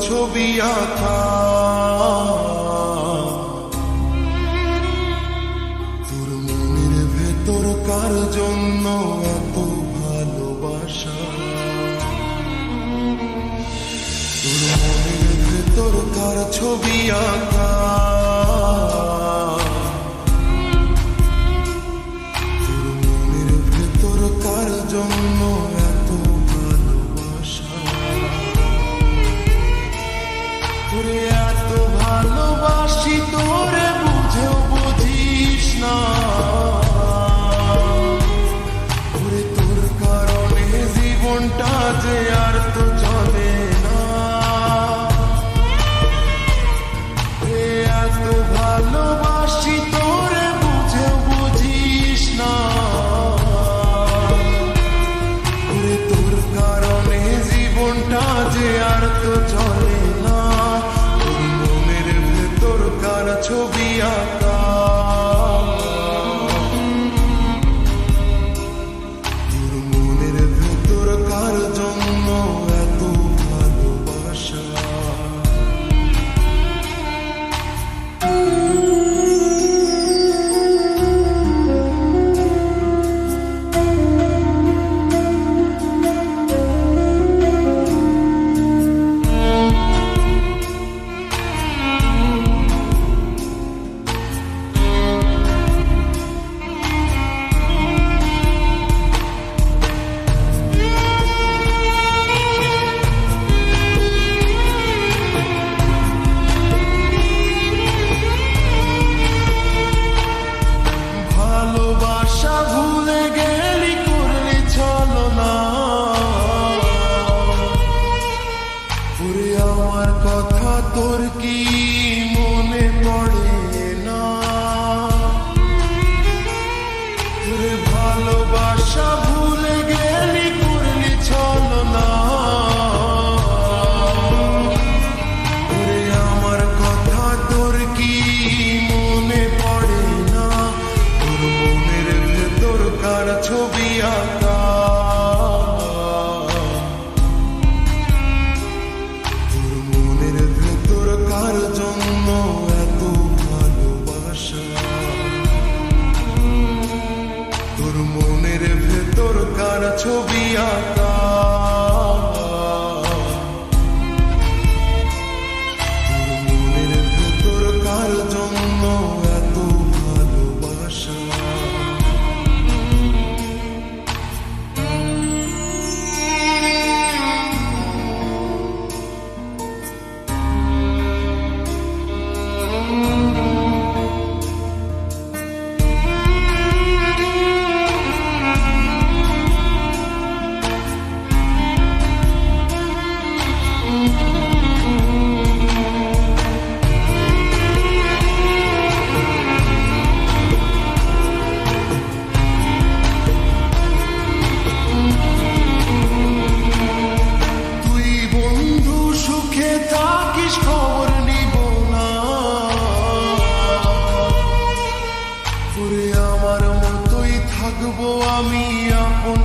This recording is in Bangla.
ছবি আঁকা, তোর মনের ভেতর কার জন্য এত ভালোবাসা, তোর মনের ভেতর কার ছবি আঁকা, তোর মনের ভেতর কার জন্য এত ভালোবাসা, তোরে এত ভালোবাসি তোরে বুঝেও বুঝিস না, তোরে তোর কারণে জীবনটা যে আর তো চলে না, এত ভালোবাসি তোরে বুঝেও বুঝিস না, তোরে তোর কারণে জীবনটা যে আর তো চলে না, তোর মনের ভেতর কার ছবি আঁকা, তোর মনের ভেতর কার জন্য এত ভালোবাসা। ভালোবাসা ভুলে গেলি করলি চলো না, ওরে আমার কথা তোর কি মনে পড়ে না, ওরে ভালোবাসা ভুলে গেলি করলি চলো না, ওরে আমার কথা তোর কি মনে পড়ে না, তোর মনের ভেতর কার ছবি আঁকা, তোর মনের ভেতর কার জন্য এত ভালোবাসা, তোর মনের ভেতর কার ছবি আঁকা, তোর মনের ভেতর কার জন্য এত ভালোবাসা। তুই বন্ধু সুখে থাকিস খবর নিব না, ওরে আমার মতোই থাকবো আমি আপন।